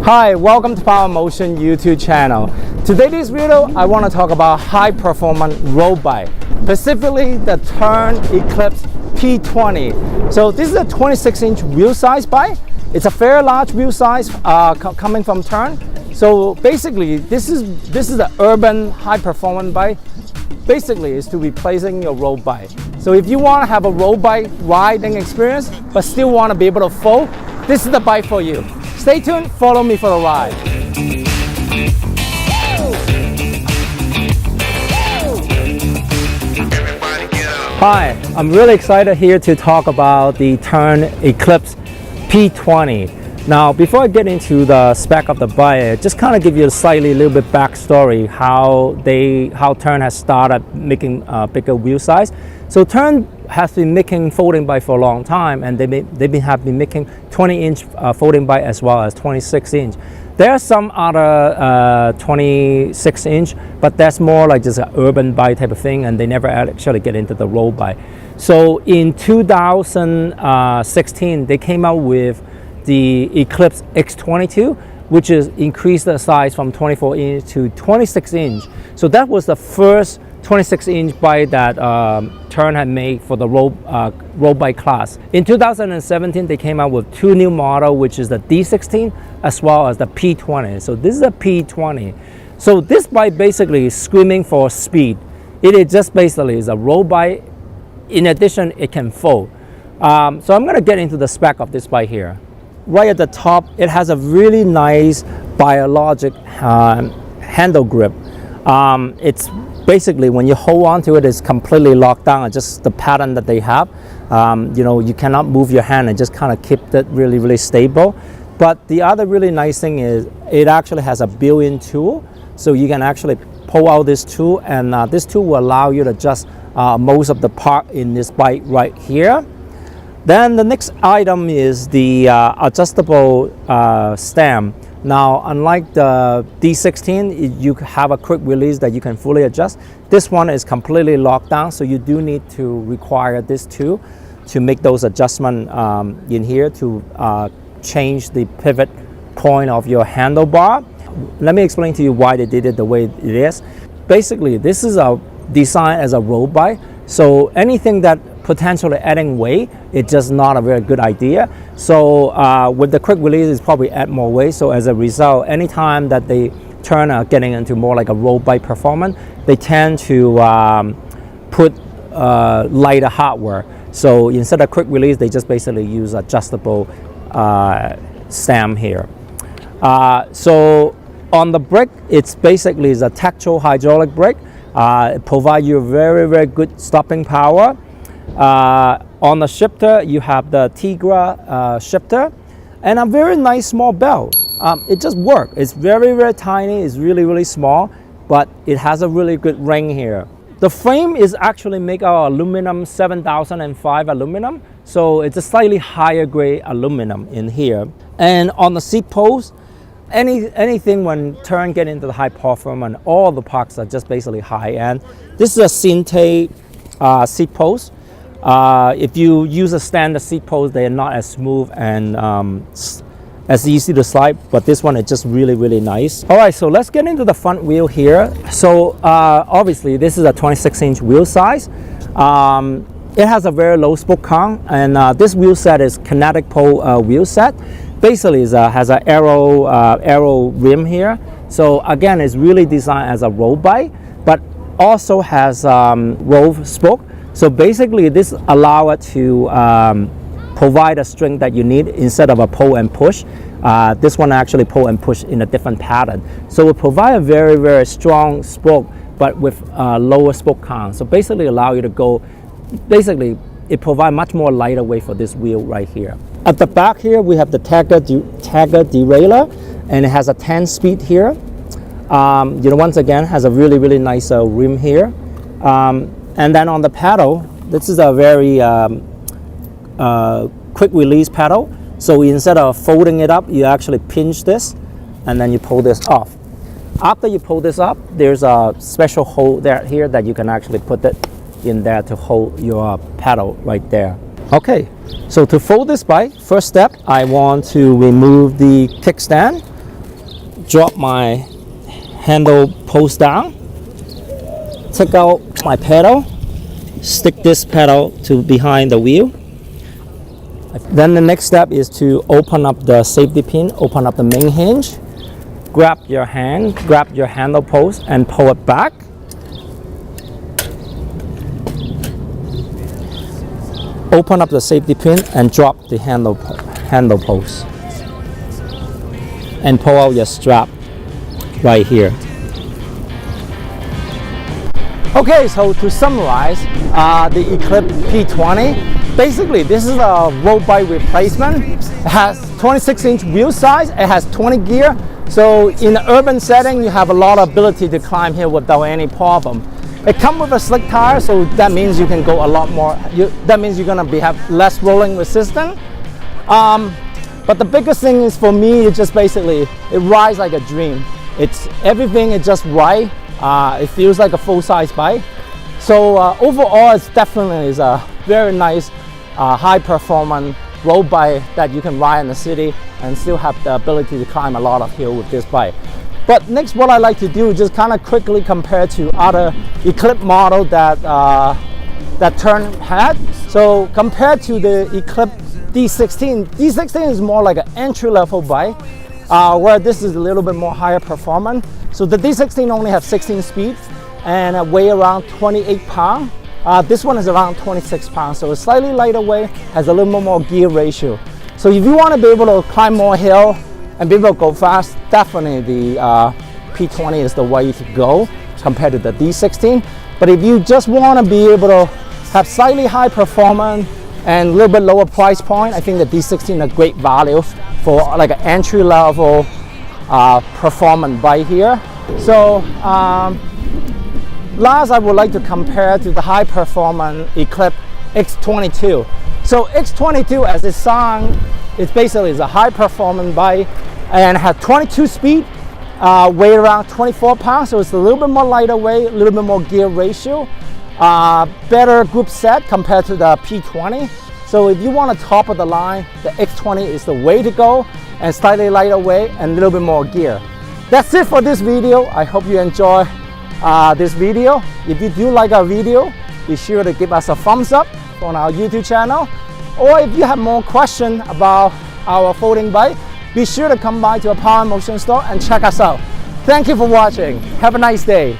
Hi, welcome to Power Motion YouTube channel. Today this video, I want to talk about high performance road bike, specifically the Tern Eclipse P20. So this is a 26-inch wheel size bike. It's a very large wheel size coming from Tern. So basically, this is the urban high performance bike. Basically, is to replacing your road bike. So if you want to have a road bike riding experience, but still want to be able to fold, this is the bike for you. Stay tuned, follow me for the ride. Hi, I'm really excited here to talk about the Tern Eclipse P20. Now, before I get into the spec of the bike, just kind of give you a little bit backstory how Tern has started making bigger wheel size. So Tern has been making folding bike for a long time, and they have been making 20-inch folding bike as well as 26-inch. There are some other 26-inch, but that's more like just an urban bike type of thing, and they never actually get into the road bike. So in 2016, they came out with the Eclipse X22, which is increased the size from 24-inch to 26-inch. So that was the first 26-inch bike that Tern had made for the road bike class. In 2017, they came out with two new models, which is the D16 as well as the P20. So this is a P20. So this bike basically is screaming for speed. It is just basically is a road bike. In addition, it can fold. So I'm going to get into the spec of this bike here. Right at the top, it has a really nice biologic handle grip. It's basically, when you hold on to it, it's completely locked down. It's just the pattern that they have. You cannot move your hand and just kind of keep it really, really stable. But the other really nice thing is it actually has a built-in tool. So you can actually pull out this tool, and this tool will allow you to adjust most of the part in this bike right here. Then the next item is the adjustable stem. Now, unlike the D16, you have a quick release that you can fully adjust. This one is completely locked down, so you do need to require this tool to make those adjustments in here to change the pivot point of your handlebar. Let me explain to you why they did it the way it is. Basically, this is a design as a road bike, so anything that potentially adding weight, it's just not a very good idea. So with the quick release, it's probably add more weight. So as a result, anytime that they turn getting into more like a road bike performance, they tend to put lighter hardware. So instead of quick release, they just basically use adjustable stem here. So on the brake, it's basically a tactile hydraulic brake. It provides you very, very good stopping power. On the shifter, you have the Tigra shifter and a very nice small belt. It just works. It's very, very tiny. It's really, really small, but it has a really good ring here. The frame is actually made out of aluminum 7005 aluminum, so it's a slightly higher grade aluminum in here. And on the seat post, anything when Tern get into the high performance, all the parts are just basically high end. This is a Synthé seat post. If you use a standard seat post, they are not as smooth and as easy to slide, but this one is just really, really nice. All right, so let's get into the front wheel here. So obviously, this is a 26-inch wheel size. It has a very low spoke count, and this wheel set is kinetic pole wheel set. Basically, it has an arrow rim here. So again, it's really designed as a road bike, but also has Rolf spoke. So basically, this allows it to provide a strength that you need instead of a pull and push. This one actually pull and push in a different pattern. So it provides a very, very strong spoke, but with lower spoke count. So basically, allow you to go. Basically, it provides much more lighter weight for this wheel right here. At the back here, we have the Tagger derailleur, and it has a 10-speed here. Once again, has a really, really nice rim here. And then on the pedal, this is a very quick release pedal. So instead of folding it up, you actually pinch this and then you pull this off. After you pull this up, there's a special hole here that you can actually put it in there to hold your pedal right there. Okay, so to fold this bike, first step, I want to remove the kickstand. drop my handle post down, take out my pedal, stick this pedal to behind the wheel. Then the next step is to open up the safety pin, open up the main hinge, grab your handle post and pull it back. Open up the safety pin and drop the handle post. And pull out your strap right here. Okay, so to summarize, the Eclipse P20, basically this is a road bike replacement. It has 26-inch wheel size, it has 20 gear, so in the urban setting you have a lot of ability to climb here without any problem. It comes with a slick tire, so that means you can go a lot more, that means you're gonna have less rolling resistance. But the biggest thing is for me, it just basically, it rides like a dream. It's everything is just right. It feels like a full-size bike. So overall, it's definitely is a very nice, high-performance road bike that you can ride in the city and still have the ability to climb a lot of hill with this bike. But next, what I like to do is just kind of quickly compare to other Eclipse model that Tern had. So compared to the Eclipse D16 is more like an entry-level bike, where this is a little bit more higher performance. So the D16 only has 16 speeds and weigh around 28 pounds. This one is around 26 pounds, so it's slightly lighter weight, has a little bit more gear ratio. So if you want to be able to climb more hill and be able to go fast, definitely the P20 is the way to go compared to the D16. But if you just want to be able to have slightly high performance and a little bit lower price point, I think the D16 is a great value for like an entry level performance bike here. So last, I would like to compare to the high performance Eclipse X22. So X22, as it sounds, it basically is a high performance bike and has 22 speed, weigh around 24 pounds, so it's a little bit more lighter weight, a little bit more gear ratio, better group set compared to the P20. So if you want a top of the line, the X20 is the way to go, and slightly lighter weight and a little bit more gear. That's it for this video. I hope you enjoy this video. If you do like our video, be sure to give us a thumbs up on our YouTube channel. Or if you have more questions about our folding bike, be sure to come by to our Power Motion store and check us out. Thank you for watching. Have a nice day.